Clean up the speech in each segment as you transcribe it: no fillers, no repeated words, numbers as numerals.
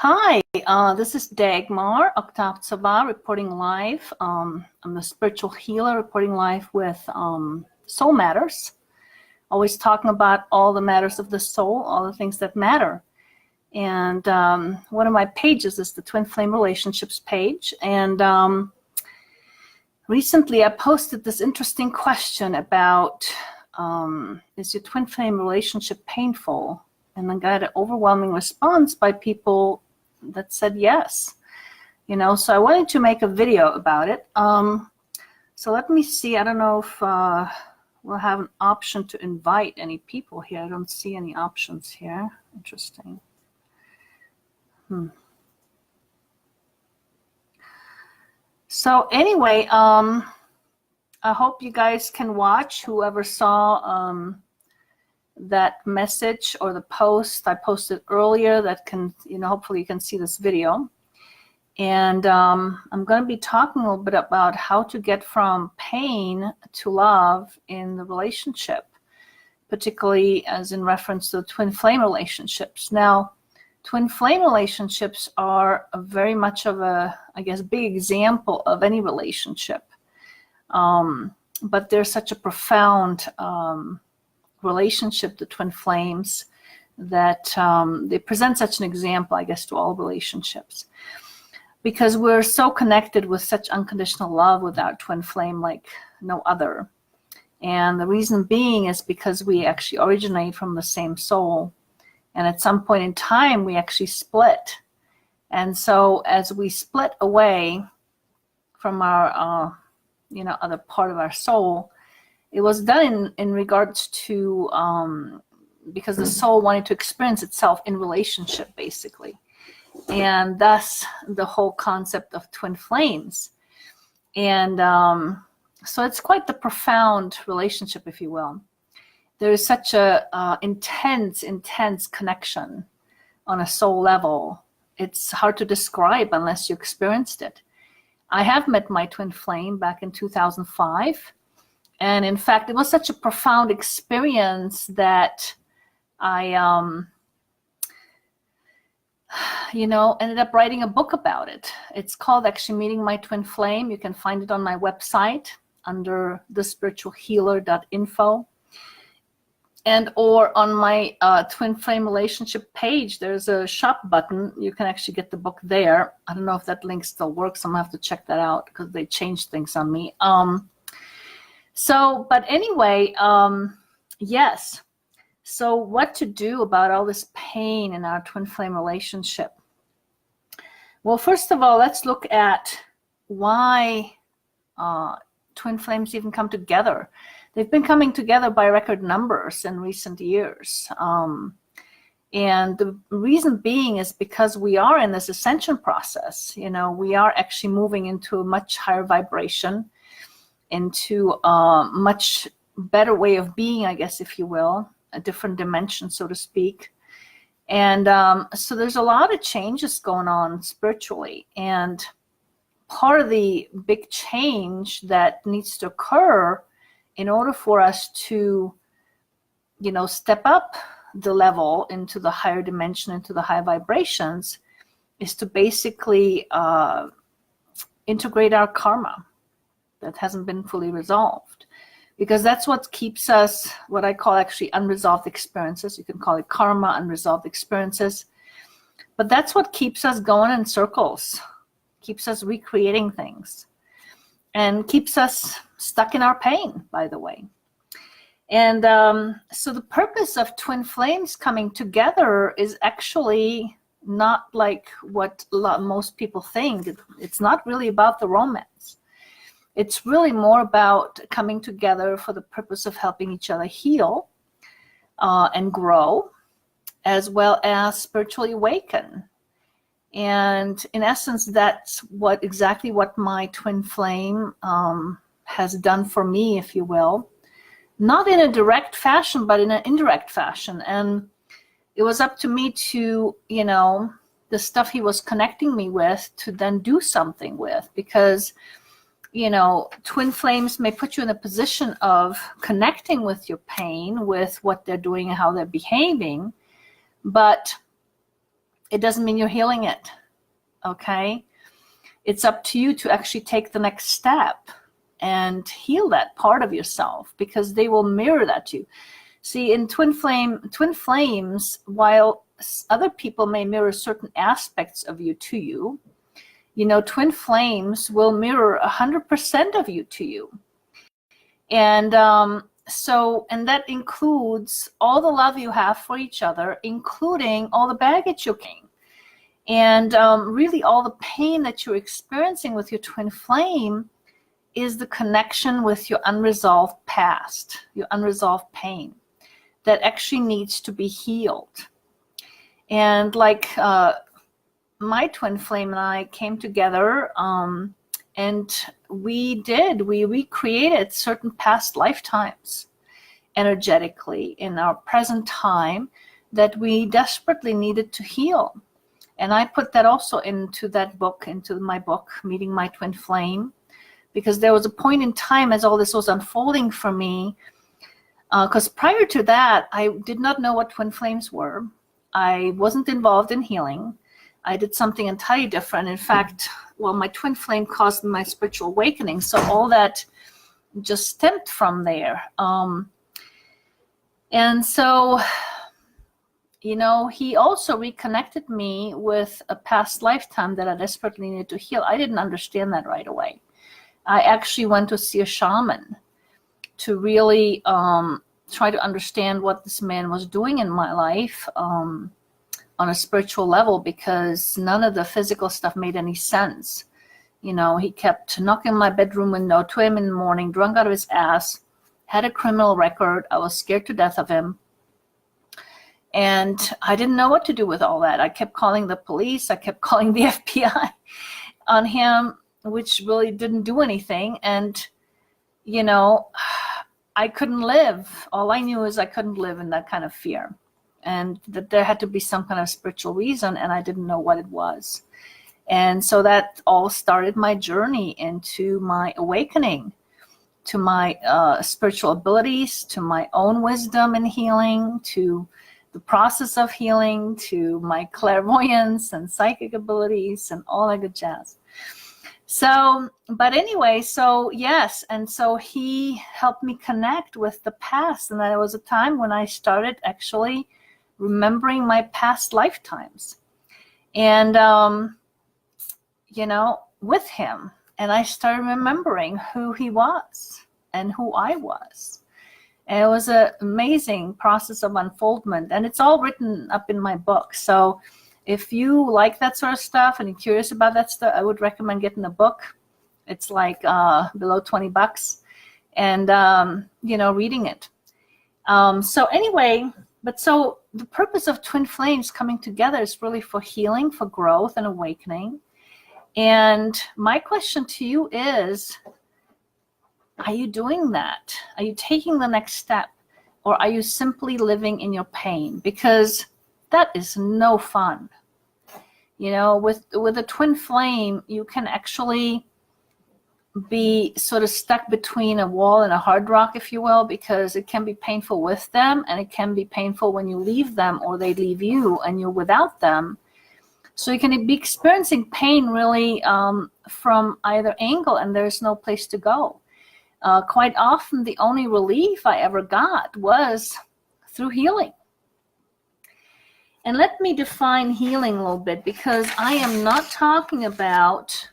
Hi, this is Dagmar Octavtsova reporting live. I'm the spiritual healer reporting live with Soul Matters. Always talking about all the matters of the soul, all the things that matter. And one of my pages is the Twin Flame Relationships page. And recently I posted this interesting question about, is your twin flame relationship painful? And I got an overwhelming response by people that said yes. So I wanted to make a video about it. So let me see. I don't know if we'll have an option to invite any people here. I don't see any options here. Interesting. So anyway, I hope you guys can watch. Whoever saw that message or the post I posted earlier, that can, hopefully you can see this video. And I'm going to be talking a little bit about how to get from pain to love in the relationship, particularly as in reference to twin flame relationships. Now, twin flame relationships are very much of a, big example of any relationship. But they're such a profound relationship, the twin flames, that they present such an example, to all relationships. Because we're so connected with such unconditional love with our twin flame like no other. And the reason being is because we actually originate from the same soul. And at some point in time, we actually split. And so as we split away from our, other part of our soul, it was done in regards to, because the soul wanted to experience itself in relationship, basically. And thus the whole concept of twin flames. And so it's quite the profound relationship, if you will. There is such a intense connection on a soul level. It's hard to describe unless you experienced it. I have met my twin flame back in 2005. And in fact, it was such a profound experience that I, ended up writing a book about it. It's called actually Meeting My Twin Flame. You can find it on my website under thespiritualhealer.info. And or on my twin flame relationship page, there's a shop button. You can actually get the book there. I don't know if that link still works. I'm gonna have to check that out because they changed things on me. But anyway, yes. So what to do about all this pain in our twin flame relationship? Well, first of all, let's look at why twin flames even come together. They've been coming together by record numbers in recent years. And the reason being is because we are in this ascension process. We are actually moving into a much higher vibration, into a much better way of being, if you will, a different dimension, so to speak. And so there's a lot of changes going on spiritually. And part of the big change that needs to occur in order for us to, step up the level into the higher dimension, into the high vibrations, is to basically integrate our karma that hasn't been fully resolved. Because that's what keeps us, what I call actually unresolved experiences. You can call it karma, unresolved experiences. But that's what keeps us going in circles, keeps us recreating things, and keeps us stuck in our pain, by the way. And so the purpose of twin flames coming together is actually not like what most people think. It's not really about the romance. It's really more about coming together for the purpose of helping each other heal and grow, as well as spiritually awaken. And in essence, that's exactly what my twin flame has done for me, if you will. Not in a direct fashion, but in an indirect fashion. And it was up to me to, the stuff he was connecting me with, to then do something with. Because twin flames may put you in a position of connecting with your pain, with what they're doing and how they're behaving. But it doesn't mean you're healing it. Okay? It's up to you to actually take the next step and heal that part of yourself, because they will mirror that to you. See, in twin flames, while other people may mirror certain aspects of you to you, you know, twin flames will mirror 100% of you to you. And and that includes all the love you have for each other, including all the baggage you're carrying. And really all the pain that you're experiencing with your twin flame is the connection with your unresolved past, your unresolved pain that actually needs to be healed. And like my twin flame and I came together, and we recreated certain past lifetimes energetically in our present time that we desperately needed to heal. And I put that also into my book, Meeting My Twin Flame, because there was a point in time as all this was unfolding for me, because prior to that, I did not know what twin flames were. I wasn't involved in healing. I did something entirely different. In fact, well, my twin flame caused my spiritual awakening. So all that just stemmed from there. And so, you know, he also reconnected me with a past lifetime that I desperately needed to heal. I didn't understand that right away. I actually went to see a shaman to really try to understand what this man was doing in my life on a spiritual level, because none of the physical stuff made any sense. You know, he kept knocking on my bedroom window, 2 a.m. in the morning, drunk out of his ass, had a criminal record. I was scared to death of him. And I didn't know what to do with all that. I kept calling the police. I kept calling the FBI on him, which really didn't do anything. And, you know, I couldn't live. All I knew is I couldn't live in that kind of fear, and that there had to be some kind of spiritual reason, and I didn't know what it was. And so that all started my journey into my awakening to my spiritual abilities, to my own wisdom and healing, to the process of healing, to my clairvoyance and psychic abilities and all that good jazz. So, but anyway, so yes, and so he helped me connect with the past, and there was a time when I started actually remembering my past lifetimes, and you know, with him, and I started remembering who he was and who I was, and it was an amazing process of unfoldment, and it's all written up in my book. So if you like that sort of stuff and you're curious about that stuff, I would recommend getting the book. It's like below $20, and you know, reading it. So anyway, but so the purpose of twin flames coming together is really for healing, for growth and awakening. And my question to you is, are you doing that? Are you taking the next step, or are you simply living in your pain? Because that is no fun. You know, with a twin flame, you can actually be sort of stuck between a wall and a hard rock, if you will, because it can be painful with them, and it can be painful when you leave them or they leave you and you're without them. So you can be experiencing pain really from either angle, and there's no place to go. Quite often, the only relief I ever got was through healing. And let me define healing a little bit, because I am not talking about,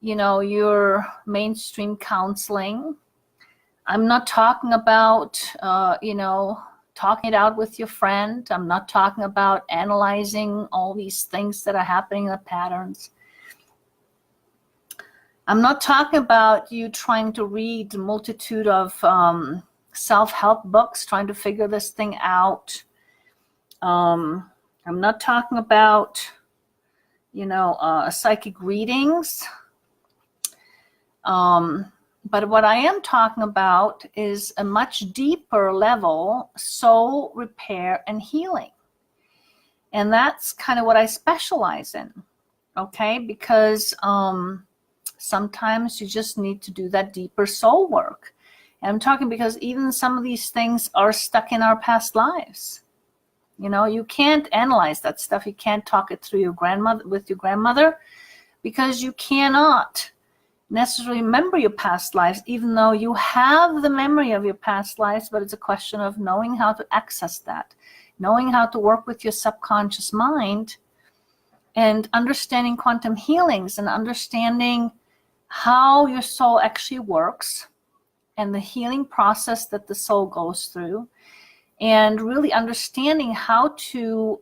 you know, your mainstream counseling. I'm not talking about, you know, talking it out with your friend. I'm not talking about analyzing all these things that are happening in the patterns. I'm not talking about you trying to read a multitude of self-help books, trying to figure this thing out. I'm not talking about, you know, psychic readings. But what I am talking about is a much deeper level soul repair and healing. And that's kind of what I specialize in, okay? Because sometimes you just need to do that deeper soul work. And I'm talking because even some of these things are stuck in our past lives. You know, you can't analyze that stuff. You can't talk it through with your grandmother, because you cannot necessarily remember your past lives, even though you have the memory of your past lives. But it's a question of knowing how to access that, knowing how to work with your subconscious mind, and understanding quantum healings, and understanding how your soul actually works, and the healing process that the soul goes through, and really understanding how to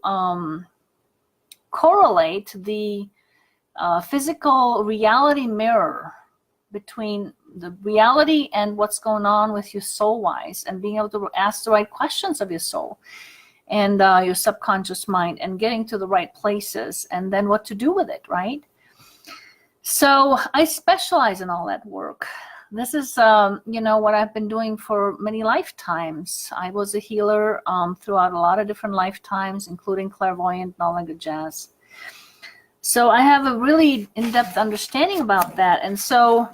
correlate the physical reality mirror between the reality and what's going on with you soul-wise, and being able to ask the right questions of your soul and your subconscious mind, and getting to the right places, and then what to do with it, right? So I specialize in all that work. This is, you know, what I've been doing for many lifetimes. I was a healer throughout a lot of different lifetimes, including clairvoyant and all that good jazz. So I have a really in-depth understanding about that. And so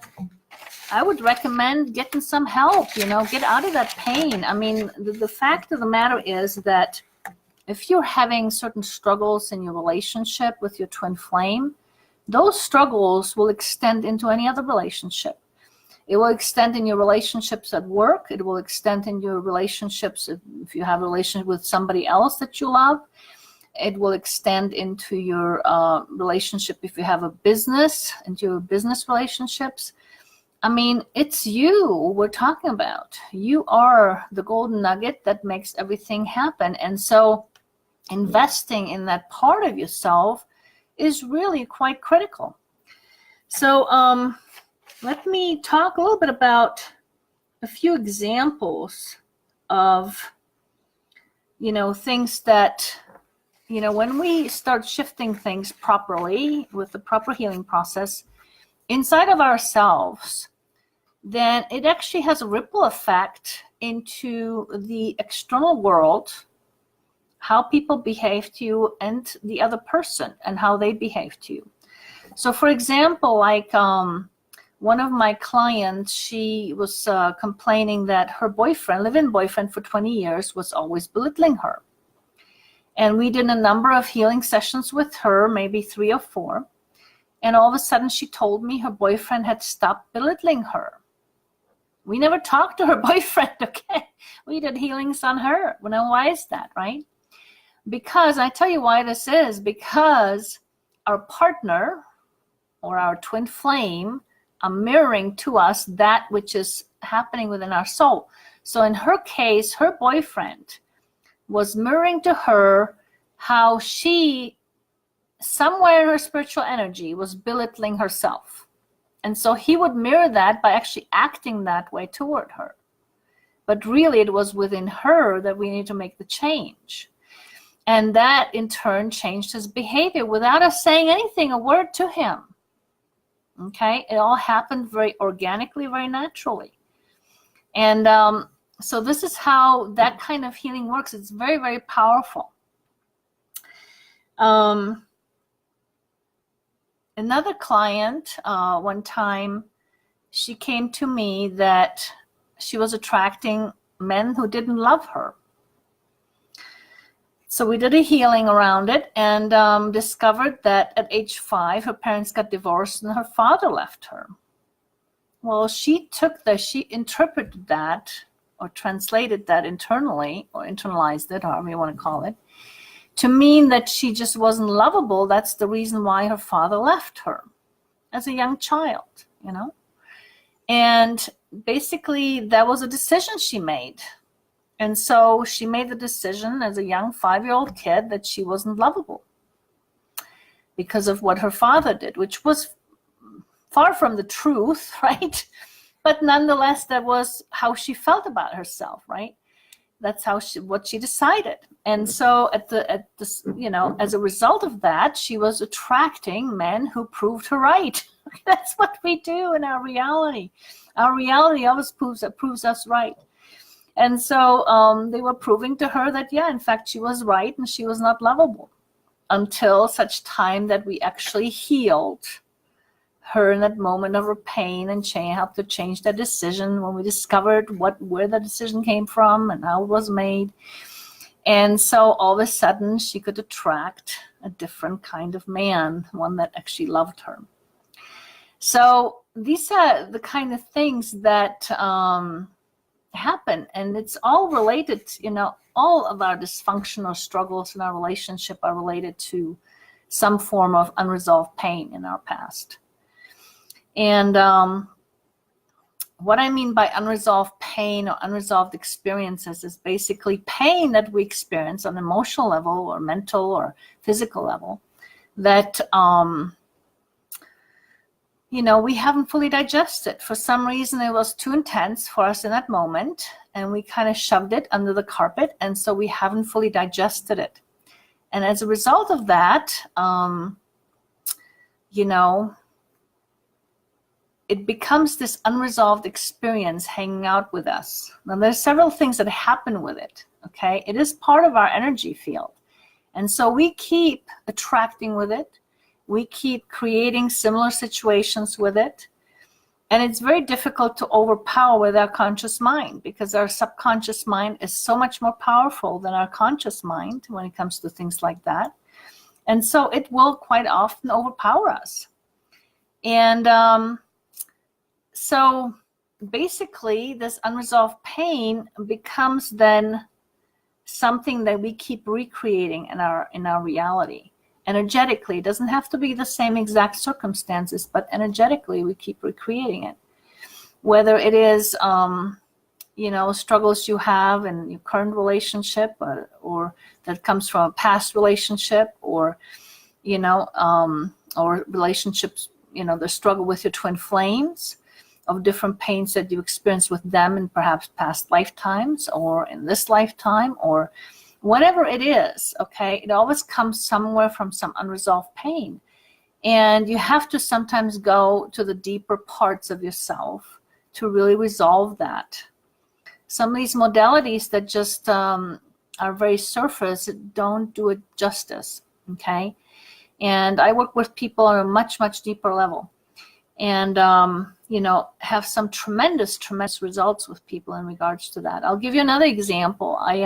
I would recommend getting some help, you know, get out of that pain. I mean, the fact of the matter is that if you're having certain struggles in your relationship with your twin flame, those struggles will extend into any other relationship. It will extend in your relationships at work. It will extend in your relationships if you have a relationship with somebody else that you love. It will extend into your relationship if you have a business, into your business relationships. I mean, it's you we're talking about. You are the golden nugget that makes everything happen. And so investing in that part of yourself is really quite critical. So let me talk a little bit about a few examples of, you know, things that, you know, when we start shifting things properly with the proper healing process inside of ourselves, then it actually has a ripple effect into the external world, how people behave to you and the other person and how they behave to you. So for example, like one of my clients, she was complaining that her boyfriend, live-in boyfriend for 20 years, was always belittling her. And we did a number of healing sessions with her, maybe 3 or 4. And all of a sudden she told me her boyfriend had stopped belittling her. We never talked to her boyfriend, okay? We did healings on her. Well, now why is that, right? Because I tell you why this is, because our partner or our twin flame are mirroring to us that which is happening within our soul. So in her case, her boyfriend was mirroring to her how she, somewhere in her spiritual energy, was belittling herself. And so he would mirror that by actually acting that way toward her. But really it was within her that we need to make the change. And that in turn changed his behavior without us saying anything, a word to him. Okay, it all happened very organically, very naturally. And so this is how that kind of healing works. It's very, very powerful. Another client, one time, she came to me that she was attracting men who didn't love her. So we did a healing around it and discovered that at age 5, her parents got divorced and her father left her. Well, she interpreted that or translated that internally, or internalized it, however you want to call it, to mean that she just wasn't lovable. That's the reason why her father left her as a young child, you know. And basically that was a decision she made. And so she made the decision as a young 5-year-old kid that she wasn't lovable because of what her father did, which was far from the truth, right? But nonetheless, that was how she felt about herself, right? That's what she decided. And so you know, as a result of that, she was attracting men who proved her right. That's what we do in our reality. Our reality always proves us right. And so they were proving to her that, yeah, in fact, she was right and she was not lovable, until such time that we actually healed her in that moment of her pain and helped her change that decision when we discovered where the decision came from and how it was made. And so all of a sudden she could attract a different kind of man, one that actually loved her. So these are the kind of things that happen, and it's all related, all of our dysfunctional struggles in our relationship are related to some form of unresolved pain in our past. And what I mean by unresolved pain or unresolved experiences is basically pain that we experience on an emotional level or mental or physical level that we haven't fully digested. For some reason, it was too intense for us in that moment, and we kind of shoved it under the carpet, and so we haven't fully digested it. And as a result of that, it becomes this unresolved experience hanging out with us. Now, there's several things that happen with it, okay? It is part of our energy field. And so we keep attracting with it. We keep creating similar situations with it. And it's very difficult to overpower with our conscious mind, because our subconscious mind is so much more powerful than our conscious mind when it comes to things like that. And so it will quite often overpower us. And so basically this unresolved pain becomes then something that we keep recreating in our reality. Energetically, it doesn't have to be the same exact circumstances, but energetically we keep recreating it. Whether it is, struggles you have in your current relationship, or that comes from a past relationship, or relationships, the struggle with your twin flames, of different pains that you experience with them in perhaps past lifetimes or in this lifetime, or whatever it is, okay? It always comes somewhere from some unresolved pain. And you have to sometimes go to the deeper parts of yourself to really resolve that. Some of these modalities that just are very surface don't do it justice, okay? And I work with people on a much, much deeper level. And, have some tremendous, tremendous results with people in regards to that. I'll give you another example. I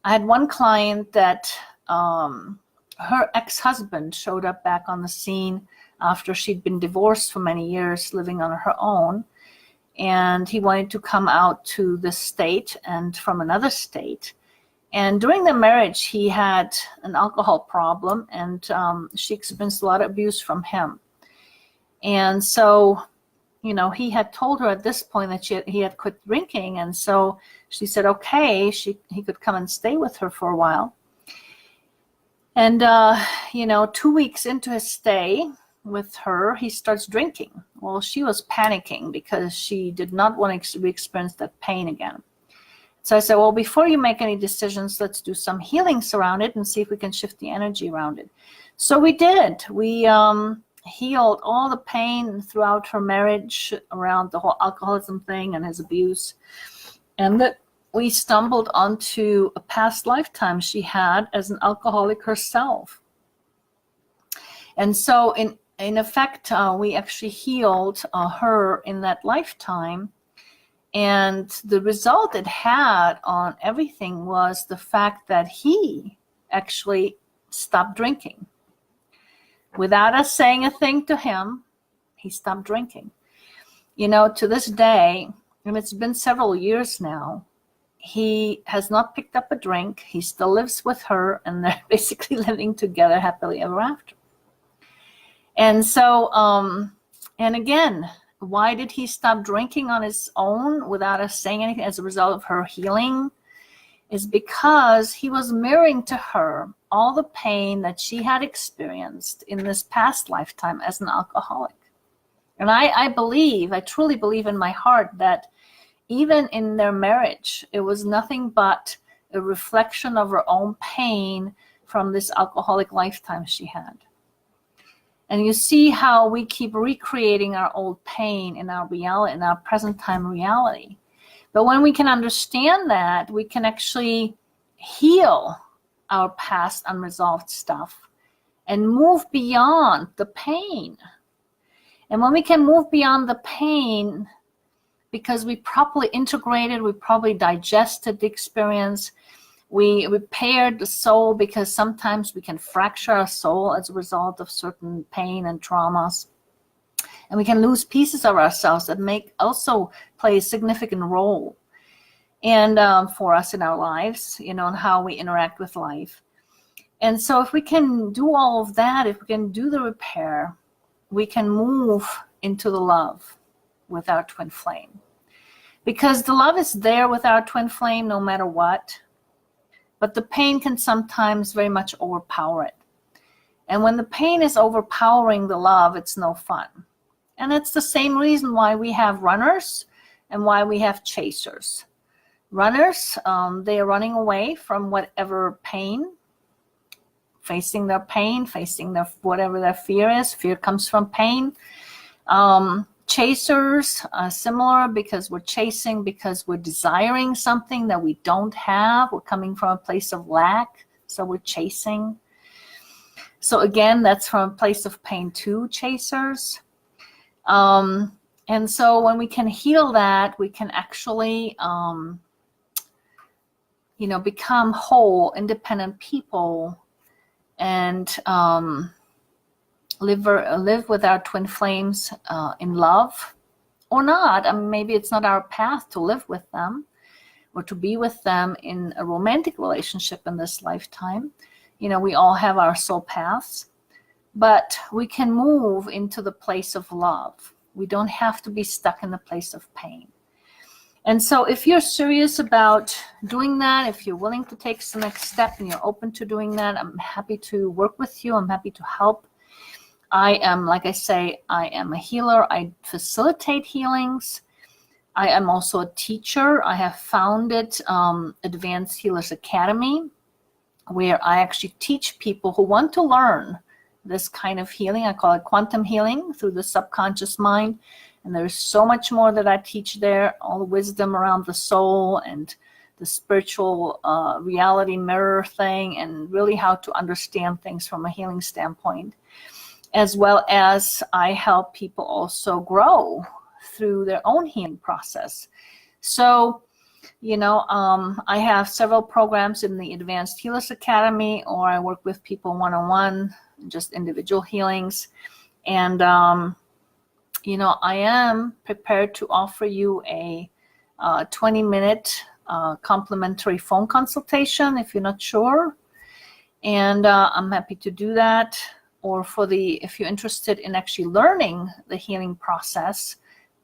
had one client that her ex-husband showed up back on the scene after she'd been divorced for many years, living on her own. And he wanted to come out to the state and from another state. And during the marriage, he had an alcohol problem, and she experienced a lot of abuse from him. And so, he had told her at this point that he had quit drinking. And so she said, okay, he could come and stay with her for a while. And, 2 weeks into his stay with her, he starts drinking. Well, she was panicking because she did not want to re-experience that pain again. So I said, well, before you make any decisions, let's do some healings around it and see if we can shift the energy around it. So we did. We healed all the pain throughout her marriage around the whole alcoholism thing and his abuse. And that we stumbled onto a past lifetime she had as an alcoholic herself. And so in effect, we actually healed her in that lifetime. And the result it had on everything was the fact that he actually stopped drinking. Without us saying a thing to him, he stopped drinking. To this day, and it's been several years now, he has not picked up a drink. He still lives with her, and they're basically living together happily ever after. And so, and again, why did he stop drinking on his own without us saying anything as a result of her healing? Is because he was mirroring to her all the pain that she had experienced in this past lifetime as an alcoholic. And I truly believe in my heart that even in their marriage, it was nothing but a reflection of her own pain from this alcoholic lifetime she had. And you see how we keep recreating our old pain in our reality, in our present time reality. But when we can understand that, we can actually heal our past unresolved stuff and move beyond the pain. And when we can move beyond the pain, because we properly integrated, we probably digested the experience, we repaired the soul, because sometimes we can fracture our soul as a result of certain pain and traumas. And we can lose pieces of ourselves that also play a significant role and for us in our lives, and how we interact with life. And so if we can do all of that, if we can do the repair, we can move into the love with our twin flame. Because the love is there with our twin flame no matter what, but the pain can sometimes very much overpower it. And when the pain is overpowering the love, it's no fun. And it's the same reason why we have runners and why we have chasers. Runners, they are running away from whatever pain, facing their pain, facing whatever their fear is. Fear comes from pain. Chasers are similar, because we're chasing because we're desiring something that we don't have. We're coming from a place of lack, so we're chasing. So again, that's from a place of pain too, chasers. And so when we can heal that, we can actually, become whole, independent people, and live with our twin flames in love, or not. I mean, maybe it's not our path to live with them or to be with them in a romantic relationship in this lifetime. We all have our soul paths, but we can move into the place of love. We don't have to be stuck in the place of pain. And so if you're serious about doing that, if you're willing to take the next step and you're open to doing that, I'm happy to work with you. I'm happy to help. I am, like I say, I am a healer. I facilitate healings. I am also a teacher. I have founded Advanced Healers Academy, where I actually teach people who want to learn this kind of healing. I call it quantum healing through the subconscious mind. And there's so much more that I teach there, all the wisdom around the soul and the spiritual reality mirror thing, and really how to understand things from a healing standpoint. As well as I help people also grow through their own healing process. So, I have several programs in the Advanced Healers Academy, or I work with people one-on-one, just individual healings. And, I am prepared to offer you a 20-minute complimentary phone consultation if you're not sure. And I'm happy to do that. Or if you're interested in actually learning the healing process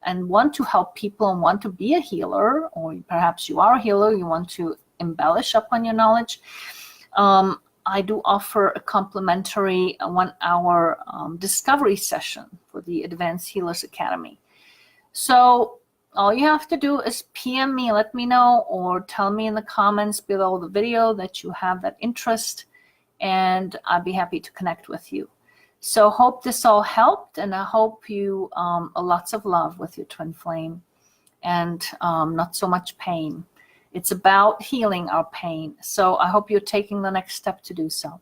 and want to help people and want to be a healer, or perhaps you are a healer, you want to embellish upon your knowledge, I do offer a complimentary 1-hour discovery session for the Advanced Healers Academy. So all you have to do is PM me, let me know, or tell me in the comments below the video that you have that interest, and I'd be happy to connect with you. So hope this all helped, and I hope you lots of love with your twin flame, and not so much pain. It's about healing our pain. So I hope you're taking the next step to do so.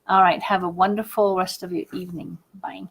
All right, have a wonderful rest of your evening. Bye.